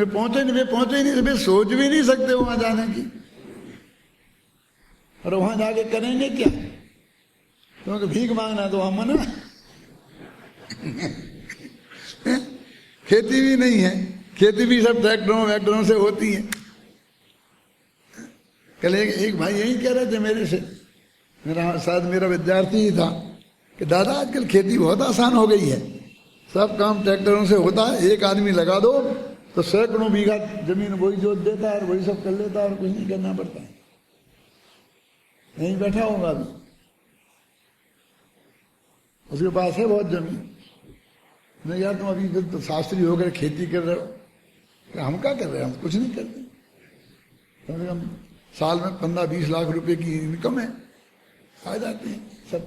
पहुंचे नहीं, वे सोच भी नहीं सकते वहां जाने की। और वहां जाके करेंगे क्या, क्योंकि भीख मांगना तो वहां मना। खेती भी नहीं है, खेती भी सब ट्रैक्टरों वैक्टरों से होती है। कल एक भाई यही कह रहे थे मेरे से, शायद मेरा विद्यार्थी ही था, कि दादा आजकल खेती बहुत आसान हो गई है, सब काम ट्रैक्टरों से होता है, एक आदमी लगा दो तो सैकड़ों बीघा जमीन वही जोत देता है और वही सब कर लेता है और कुछ नहीं करना पड़ता है। यहीं बैठा होगा अभी, उसके पास है बहुत जमीन। नहीं यार तुम अभी तो शास्त्री होकर खेती कर रहे हो, कि हम क्या कर रहे हैं, हम कुछ नहीं करते, कम से कम साल में 15-20 लाख रुपए की इनकम है, आ जाते हैं सब,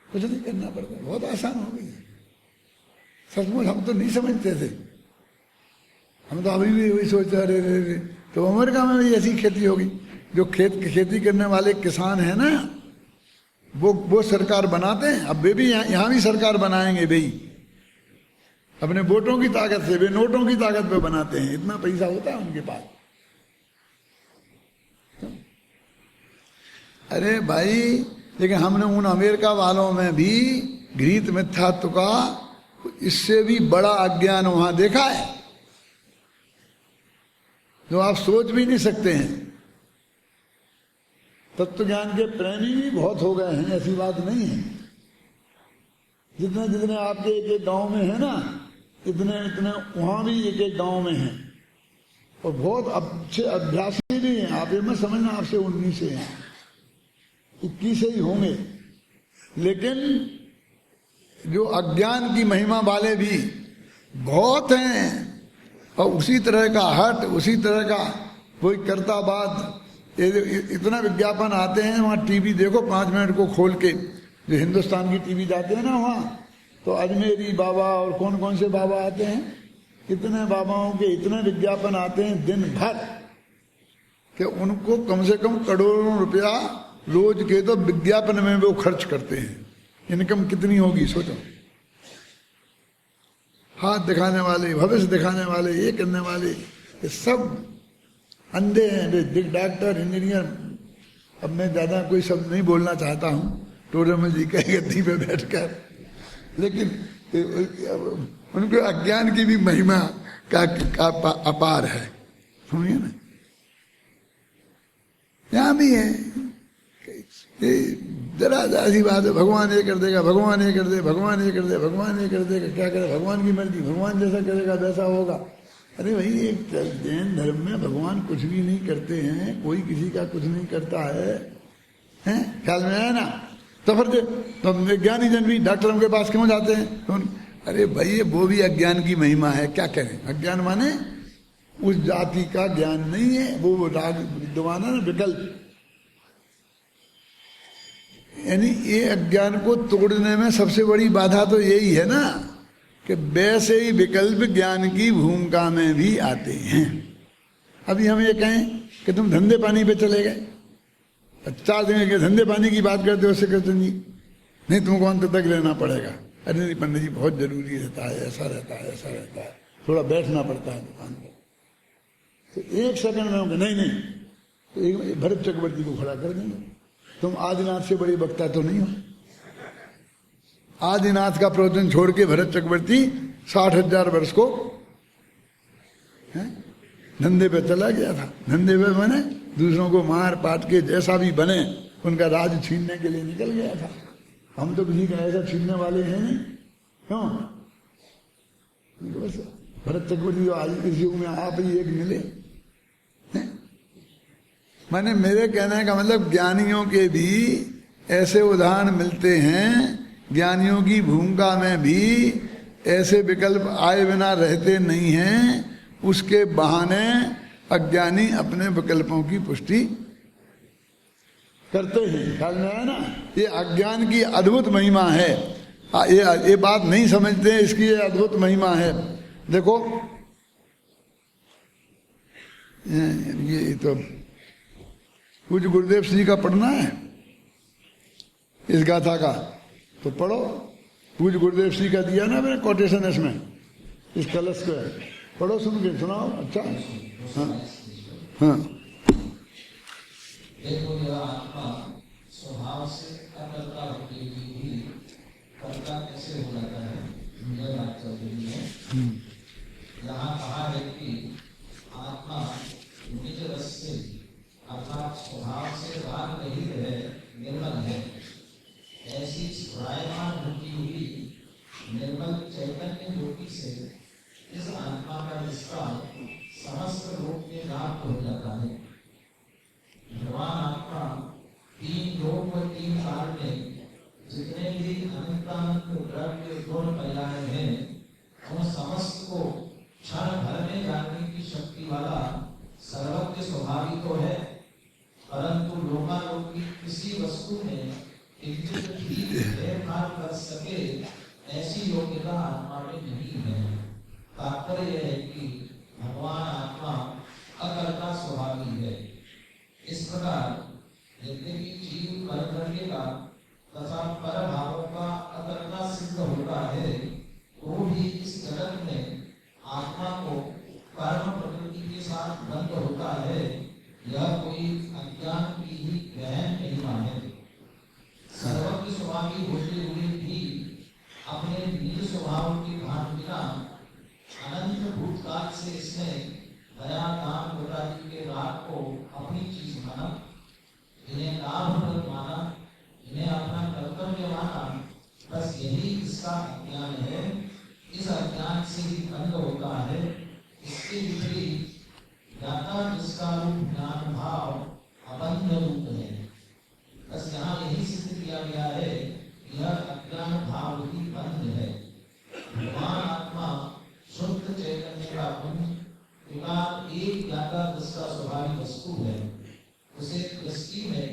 कुछ नहीं करना पड़ता, बहुत आसान हो गई है। सचमुच हम तो नहीं समझते थे, हम तो अभी भी वही सोचते अरे रे, तो अमेरिका में भी ऐसी खेती होगी। जो खेती करने वाले किसान है ना, वो सरकार बनाते हैं। अब वे भी यहाँ भी सरकार बनाएंगे भाई, अपने वोटों की ताकत से, वे नोटों की ताकत पे बनाते हैं, इतना पैसा होता है उनके पास। अरे भाई, लेकिन हमने उन अमेरिका वालों में भी घृत मिथ्यात्व का इससे भी बड़ा अज्ञान वहां देखा है, जो आप सोच भी नहीं सकते हैं। तत्व ज्ञान के प्रेमी भी बहुत हो गए हैं, ऐसी बात नहीं है। जितने जितने आपके एक एक गांव में है ना, इतने इतने वहां भी एक एक गांव में हैं, और बहुत अच्छे अभ्यासी भी हैं। आप ये मत समझना आपसे 19 से हैं, 21 से ही होंगे, लेकिन जो अज्ञान की महिमा वाले भी बहुत हैं। और उसी तरह का हट, उसी तरह का कोई करताबाद, इतना विज्ञापन आते हैं वहाँ। टीवी देखो 5 मिनट को खोल के, जो हिंदुस्तान की टीवी जाते हैं ना वहाँ, तो अजमेरी बाबा और कौन कौन से बाबा आते हैं, इतने बाबाओं के इतने विज्ञापन आते हैं दिन भर, कि उनको कम से कम करोड़ों रुपया रोज के तो विज्ञापन में वो खर्च करते हैं। इनकम कितनी होगी सोचो। हाथ दिखाने वाले, भविष्य दिखाने वाले, ये करने वाले, ये सब अंधे हैं। बिग डॉक्टर, इंजीनियर, अब मैं ज्यादा कोई शब्द नहीं बोलना चाहता हूँ, टोडरमल जी कहेंगे गद्दी पे बैठकर, लेकिन उनको अज्ञान की भी महिमा का अपार है, समझिए ना। यहाँ भी है, जरा सी बात है, भगवान ये कर देगा, भगवान ये कर दे, भगवान ये कर दे, भगवान ये कर देगा, क्या करे, भगवान की मर्जी, भगवान जैसा करेगा वैसा होगा। अरे भाई, एक जैन धर्म में भगवान कुछ भी नहीं करते हैं, कोई किसी का कुछ नहीं करता है, हैं? ख्याल में आया ना। तो फिर तो ज्ञानी जन भी डॉक्टरों के पास क्यों जाते हैं? तो अरे भाई, वो भी अज्ञान की महिमा है, क्या करें। अज्ञान माने उस जाति का ज्ञान नहीं है, वो राग विद्वान है ना, विकल्प। यानी ये अज्ञान को तोड़ने में सबसे बड़ी बाधा तो यही है ना, कि वैसे ही विकल्प ज्ञान की भूमिका में भी आते हैं। अभी हम ये कहें कि तुम धंधे पानी पे चले गए, 4 दिन के धंधे पानी की बात करते हो सेक्रेटरी जी, नहीं तुमको अंत तक लेना पड़ेगा। अरे नहीं पंडित जी, बहुत जरूरी रहता है, ऐसा रहता है, ऐसा रहता है, थोड़ा बैठना पड़ता है दुकान पर। तो 1 सेकंड में होंगे, नहीं नहीं, तो एक भरत चक्रवर्ती को खड़ा कर देंगे। तुम आदिनाथ से बड़ी वक्ता तो नहीं हो। आदिनाथ का प्रवचन छोड़ के भरत चक्रवर्ती 60,000 वर्ष को धंधे पे चला गया था। धंधे पे बने, दूसरों को मार पाट के जैसा भी बने उनका राज छीनने के लिए निकल गया था। हम तो किसी का ऐसा छीनने वाले हैं नहीं, क्यों? बस भरत चक्रवर्ती आज इस युग में आप ही एक मिले। माने मेरे कहने का मतलब, ज्ञानियों के भी ऐसे उदाहरण मिलते हैं, ज्ञानियों की भूमिका में भी ऐसे विकल्प आए बिना रहते नहीं हैं, उसके बहाने अज्ञानी अपने विकल्पों की पुष्टि करते हैं। ख्याल में आया ना, ये अज्ञान की अद्भुत महिमा है। ये बात नहीं समझते हैं, इसकी ये अद्भुत महिमा है। देखो ये तो पूज्य गुरुदेव जी का पढ़ना है इस गाथा का, तो पढ़ो। पूज्य गुरुदेव जी का दिया ना मैंने कोटेशन इसमें, इस कलश को पढ़ो, सुन के सुनाओ। अच्छा, हाँ हाँ। स्वभाव से अकर्ता होते हुए भी कर्ता कैसे हो जाता है, यहाँ कहा है कि आत्मा निज रस से अर्थात स्वभाव से इस आत्मा का निष्ठा समस्त लोक में व्याप्त हो जाता है। भगवान आत्मा 3 लोक व 3 काल में जितने भी अनंतानंत द्रव्य गुण फैलाए हैं उन समस्त को क्षण भर में जानने की शक्ति वाला सर्वज्ञ स्वभावी तो है, परंतु लोकालोक की किसी वस्तु में किंचित भी भेदभाव कर सके ऐसी योग्यता आत्मा में नहीं है। तात्पर्य यह है कि भगवान आत्मा अकर्ता स्वभावी है। इस प्रकार यद्यपि जीव परद्रव्य का तथा पर भावों का अकर्ता सिद्ध होता है, तो भी इस जगत में आत्मा को कर्म प्रकृति के साथ बंध होता है, यह कोई अज्ञान की ही गहन महिमा है। सर्वज्ञ स्वभावी होते हुए भी अपने निज स्वभाव के भान बिना अनंत भूतकाल से इसने दया दान गोदारी के राग को अपनी चीज माना, इन्हें लाभप्रद माना, इन्हें अपना कर्तव्य माना। बस यही इसका अज्ञान है। इस अज्ञान से ही बंध होता है। इसके विपरीत ज्ञाता जिसका रूप ज्ञान भाव अबंध रूप है। बस यहाँ यही सिद्ध किया गया है, यह अज्ञान भाव ही बंध है। भगवान आत्मा शुद्ध चैतन्य का पुंज विकार एक ज्ञाता दृष्टा स्वाभाविक वस्तु है। उसे दृष्टि में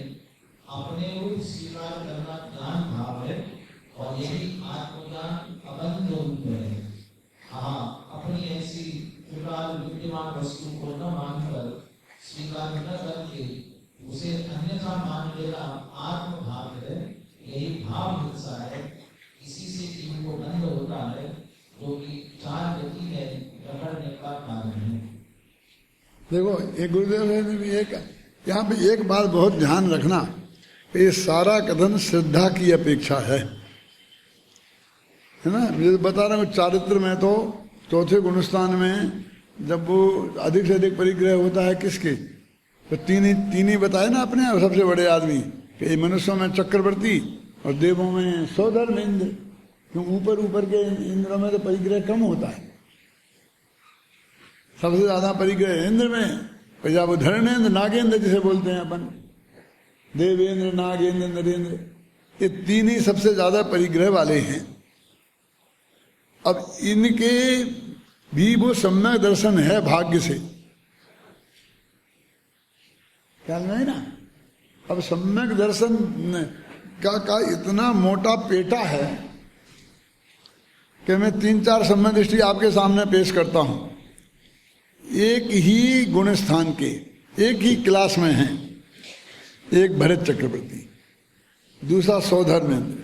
अपने रूप स्वीकार करना ज्ञान भाव है और यही आत्मज्ञान अबंध रूप है। हाँ, अपनी ऐसी विकार विद्यमान वस्तु को न मानकर स्वीकार न करके उसे अन्यथा मान लेना आत्म भाव है। यही भाव हिंसा है। इसी से जीव को बंध होता है, जो कि 4 गति में पकड़ने का कारण है। देखो, ये गुरुदेव ने भी यहाँ पे एक बात बहुत ध्यान रखना, ये सारा कथन श्रद्धा की अपेक्षा है ना। मैं बता रहा हूँ, चारित्र में तो चौथे गुणस्थान में जब वो अधिक से अधिक परिग्रह होता है किसके, तो तीन ही बताए ना अपने सबसे बड़े आदमी कि मनुष्यों में चक्रवर्ती और देवों में सौधर्म इंद्र। क्यों ऊपर के इंद्रों में तो परिग्रह कम होता है, सबसे ज्यादा परिग्रह इंद्र में। या वो धर्मेंद्र नागेंद्र जिसे बोलते हैं अपन, देवेंद्र नागेंद्र नरेंद्र, ये 3 ही सबसे ज्यादा परिग्रह वाले हैं। अब इनके भी वो सम्यक दर्शन है भाग्य से, ख्याल में है ना। अब सम्यक दर्शन का इतना मोटा पेटा है कि मैं 3-4 सम्यक दृष्टि आपके सामने पेश करता हूं। एक ही गुण स्थान के, एक ही क्लास में हैं। एक भरत चक्रवर्ती, दूसरा सौधर्मेंद्र,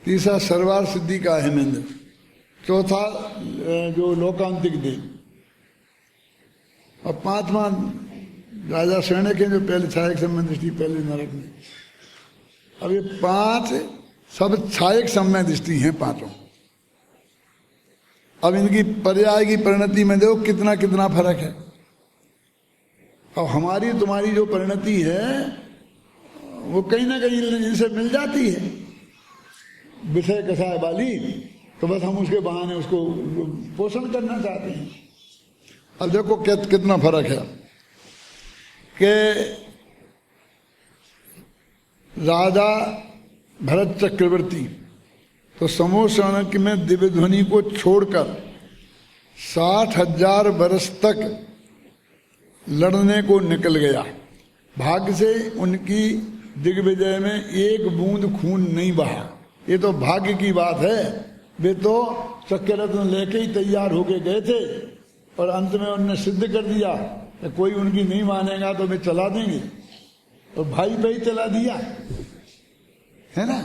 तीसरा सर्वार सिद्धि का हेमेंद्र, चौथा जो लोकांतिक देव, और 5वां राजा सैनिक है जो पहले छायक सम्यक दृष्टि पहले नरक में। अब ये 5 सब छायक सम्यक दृष्टि हैं 5। अब इनकी पर्याय की परिणति में देखो कितना कितना फर्क है। अब हमारी तुम्हारी जो परिणति है वो कहीं ना कहीं इनसे मिल जाती है, विषय कसाय वाली, तो बस हम उसके बहाने उसको पोषण करना चाहते हैं। अब देखो कितना फर्क है कि राजा भरत चक्रवर्ती तो समूह चाणक्य में दिव्य ध्वनि को छोड़कर 60,000 वर्ष तक लड़ने को निकल गया। भाग्य से उनकी दिग्विजय में एक बूंद खून नहीं बहा। ये तो भाग्य की बात है। वे तो चक्र रत्न लेके ही तैयार होके गए थे और अंत में उन्होंने सिद्ध कर दिया कि कोई उनकी नहीं मानेगा तो वे चला देंगे, और भाई पे ही चला दिया, है ना।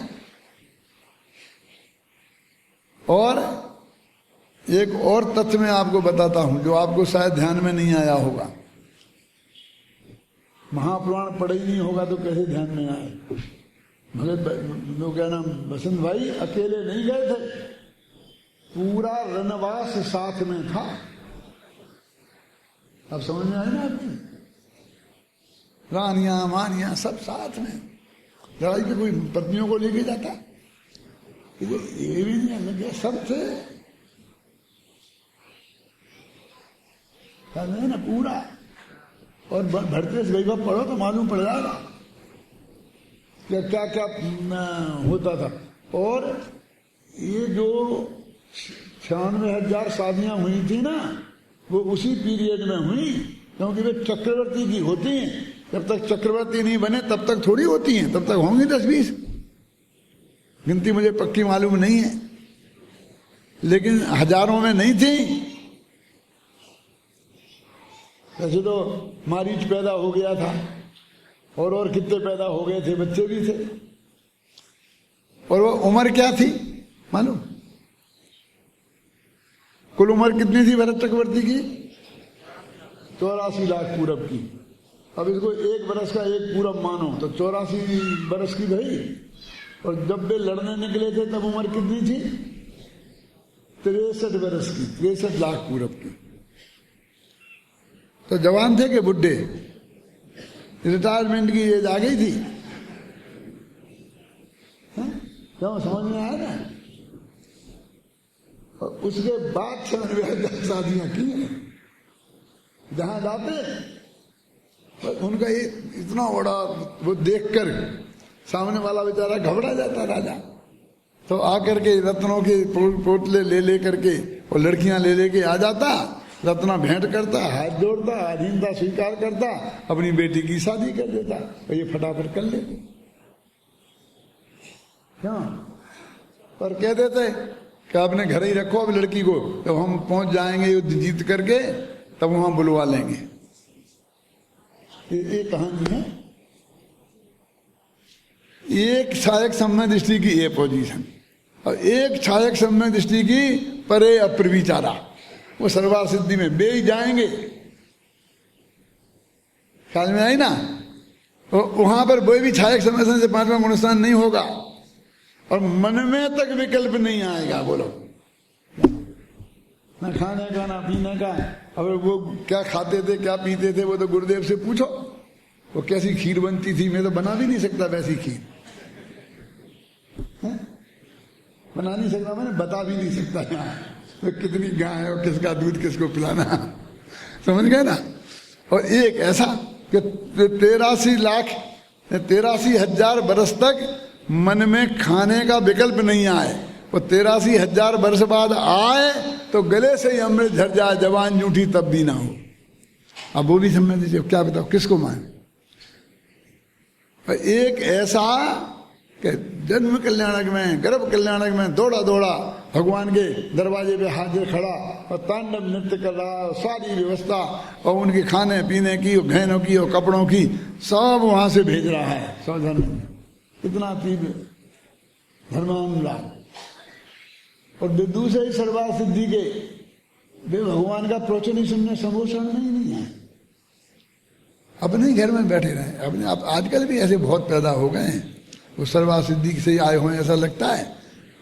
और एक और तथ्य मैं आपको बताता हूं जो आपको शायद ध्यान में नहीं आया होगा। महापुराण पढ़ा ही नहीं होगा तो कैसे ध्यान में आए। भगत लोग क्या नाम बसंत भाई अकेले नहीं गए थे, पूरा रणवास साथ में था। अब समझ में आए ना आपने, रानियां मानियां सब साथ में। लड़ाई पे कोई पत्नियों को लेके जाता, ये भी नहीं है, सब थे। ख्याल में है ना पूरा। और भरतेश वैभव पढ़ो तो मालूम पड़ जाएगा क्या क्या क्या होता था। और ये जो 96,000 शादियां हुई थी ना, वो उसी पीरियड में हुई, क्योंकि वे चक्रवर्ती की होती हैं। जब तक चक्रवर्ती नहीं बने तब तक थोड़ी होती हैं, तब तक होंगी 10-20, गिनती मुझे पक्की मालूम नहीं है, लेकिन हजारों में नहीं थी। वैसे तो मारीच पैदा हो गया था, और कितने पैदा हो गए थे, बच्चे भी थे। और वो उम्र क्या थी मालूम? कुल उम्र कितनी थी भरत चक्रवर्ती की? 84 लाख पूरब की। अब इसको 1 बरस का 1 पूरब मानो तो 84 बरस की भाई। और जब वे लड़ने निकले थे तब उम्र कितनी थी? 63 बरस की, 63 लाख पूरब की। तो जवान थे कि बुढ़े? रिटायरमेंट की एज आ गई थी। क्यों, समझ में आया ना? और उसके बाद 96,000 शादियां की हैं जहां जाते। पर उनका ये इतना बड़ा वो देखकर सामने वाला बेचारा घबरा जाता राजा। तो आकर के रत्नों के पोटले ले करके और लड़कियां ले के आ जाता, रत्ना भेंट करता, हाथ जोड़ता, अधीनता स्वीकार करता, अपनी बेटी की शादी कर देता और ये फटाफट कर लेते। क्यों? पर कह देते कि आपने घर ही रखो अब लड़की को, जब हम पहुंच जाएंगे युद्ध जीत करके तब वहां बुलवा लेंगे। ये कहानी है। एक छायक सम्य दृष्टि की ये पोजीशन, और एक छायक सम्य दृष्टि की परे अप्रविचारा, वो सर्वार सिद्धि में बे ही जाएंगे। ख्याल में आई ना? वहां पर कोई भी छायक सम्य से 5वां गुणस्थान नहीं होगा, और मन में तक विकल्प नहीं आएगा। बोलो, ना खाने का ना पीने का। अगर वो क्या खाते थे क्या पीते थे वो तो गुरुदेव से पूछो, वो कैसी खीर बनती थी, मैं तो बना भी नहीं सकता वैसी खीर। बना नहीं सकता, मैंने बता भी नहीं सकता तो कितनी गाय है और किसका दूध किसको पिलाना, समझ गए ना? और एक ऐसा कि 83,000 बरस तक मन में खाने का विकल्प नहीं आए, वो 83,000 वर्ष बाद आए तो गले से ही अमृत झर जाए, जवान जूठी तब भी ना हो। अब वो भी समझ लीजिए, क्या बताओ किसको माने? एक ऐसा कि जन्म कल्याणक में, गर्भ कल्याणक में दौड़ा दौड़ा भगवान के दरवाजे पे हाजिर खड़ा और तांडव नृत्य कर रहा, सारी व्यवस्था और उनके खाने पीने की, गहनों की और कपड़ों की सब वहां से भेज रहा है सौजन्य में। इतना तीव्र धर्मानुराग। और विदु से ही सर्वार सिद्धि के वे भगवान का प्रवचन ही सुनने संभोषण नहीं है। अपने घर में बैठे रहे अपने। आप आजकल भी ऐसे बहुत पैदा हो गए हैं, वो सर्वार सिद्धि से ही आए हुए ऐसा लगता है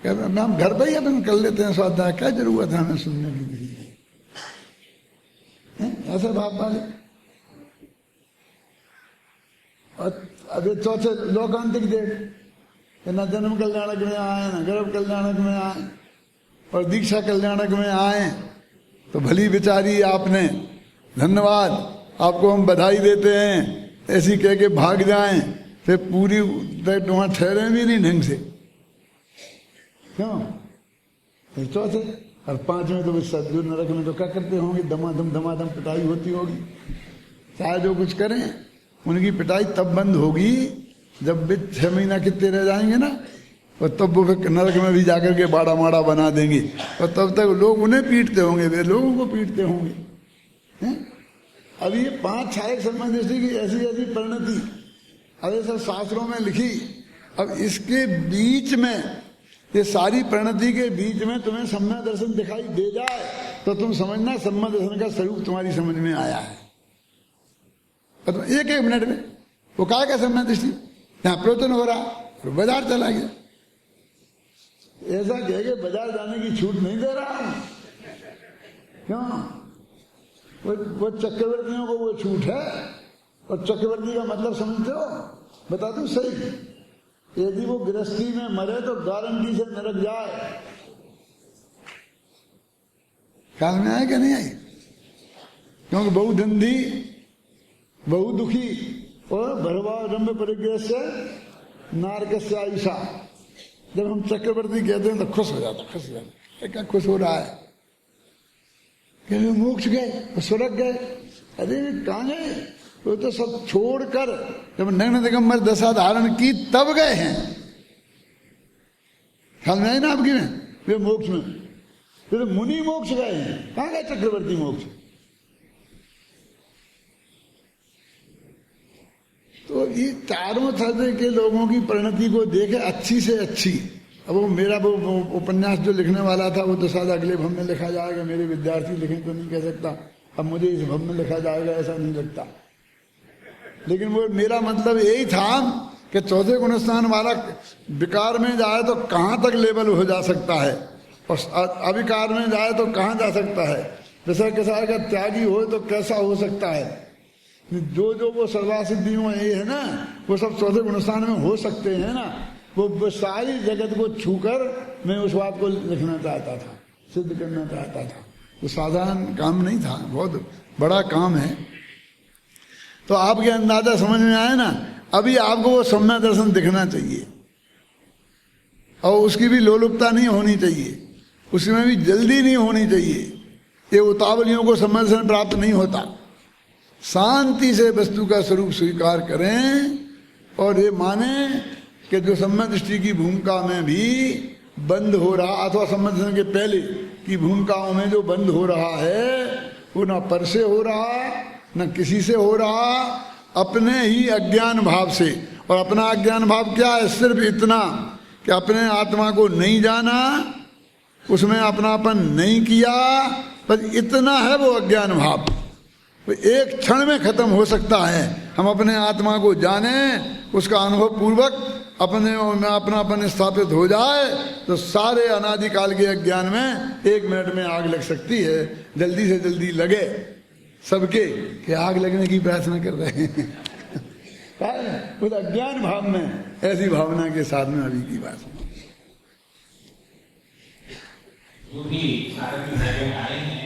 कि हम घर पर ही अपन कर लेते हैं स्वाध्याय, क्या जरूरत है हमें सुनने की? ऐसे भाव वाले। और अभी चौथे लोकांतिक देव, न जन्म कल्याणक में आए, न गर्भ कल्याणक में आए, और दीक्षा कल्याणक में आए तो भली बिचारी आपने, धन्यवाद, आपको हम बधाई देते हैं, ऐसी कह के भाग जाएं, फिर पूरी वहां ठहरे भी नहीं ढंग से। क्यों? चौथे और 5वें तो सदगुरु नरक में तो क्या करते होंगे? धमाधम पिटाई होती होगी। चाहे जो कुछ करें, उनकी पिटाई तब बंद होगी जब वे 6 महीना कितने रह जाएंगे ना, और तब वो फिर नरक में भी जाकर के बाड़ा माड़ा बना देंगे, और तब तक लोग उन्हें पीटते होंगे, वे लोगों को पीटते होंगे। अब ये 5 छायक सम्य दृष्टि की ऐसी ऐसी परिणति अरे सब शास्त्रों में लिखी। अब इसके बीच में, ये सारी परिणति के बीच में तुम्हें सम्य दर्शन दिखाई दे जाए तो तुम समझना सम्य दर्शन का स्वरूप तुम्हारी समझ में आया है। तो एक मिनट में वो क्या क्या सम्य दृष्टि, यहाँ प्रवचन हो रहा और बाजार चला गया। ऐसा कह के बाजार जाने की छूट नहीं दे रहा हूं। क्यों? वो चक्रवर्तियों को वो छूट है। और चक्रवर्ती का मतलब समझते हो? बता दूं सही, यदि वो गृहस्थी में मरे तो गारंटी से नरक जाए। ख्याल में आए कि नहीं आई? क्योंकि बहु धंधी बहु दुखी और भरवारंभ परिग्रह से नारकस्य आयुषा। जब हम चक्रवर्ती कहते हैं तो खुश हो जाता, क्या खुश हो रहा है, कहते मोक्ष गए, स्वर्ग गए। अरे कहाँ गए, वो तो सब छोड़कर जब नग्न दिगंबर दशा धारण की तब गए हैं। ख्याल में आई ना आपकी में, वे मोक्ष में, फिर मुनि मोक्ष गए हैं, कहाँ गए चक्रवर्ती मोक्ष। तो ये चारों तरह के लोगों की परिणति को देखे अच्छी से अच्छी। अब वो मेरा वो उपन्यास जो लिखने वाला था वो तो शायद अगले भव में लिखा जाएगा, मेरे विद्यार्थी लिखें तो नहीं कह सकता, अब मुझे इस भव में लिखा जाएगा ऐसा नहीं लगता। लेकिन वो मेरा मतलब यही था कि चौथे गुण स्थान वाला विकार में जाए तो कहाँ तक लेवल हो जा सकता है, और अविकार में जाए तो कहाँ जा सकता है, विषय किसार का त्यागी हो तो कैसा हो सकता है। जो वो सर्वासिद्धियों ये है ना, वो सब चौथे गुणस्थान में हो सकते हैं ना। वो सारी जगत को छूकर मैं उस बात को लिखना चाहता था, सिद्ध करना चाहता था। तो साधारण काम नहीं था, बहुत बड़ा काम है। तो आपके अंदाजा समझ में आया ना। अभी आपको वो सम्यक दर्शन दिखना चाहिए और उसकी भी लोलुपता नहीं होनी चाहिए, उसमें भी जल्दी नहीं होनी चाहिए। ये उतावलियों को सम्यक दर्शन प्राप्त नहीं होता। शांति से वस्तु का स्वरूप स्वीकार करें और ये माने कि जो सम्यक दृष्टि की भूमिका में भी बंद हो रहा, अथवा सम्यक दर्शन के पहले की भूमिकाओं में जो बंद हो रहा है वो न पर से हो रहा न किसी से हो रहा, अपने ही अज्ञान भाव से। और अपना अज्ञान भाव क्या है, सिर्फ इतना कि अपने आत्मा को नहीं जाना, उसमें अपनापन नहीं किया, बस इतना है वो अज्ञान भाव। एक क्षण में खत्म हो सकता है। हम अपने आत्मा को जाने, उसका अनुभव पूर्वक अपने में अपनापन स्थापित हो जाए तो सारे अनादिकाल के अज्ञान में 1 मिनट में आग लग सकती है। जल्दी से जल्दी लगे सबके कि आग लगने की प्रार्थना कर रहे हैं उस अज्ञान भाव में, ऐसी भावना के साथ में अभी की बात जो भी आए हैं,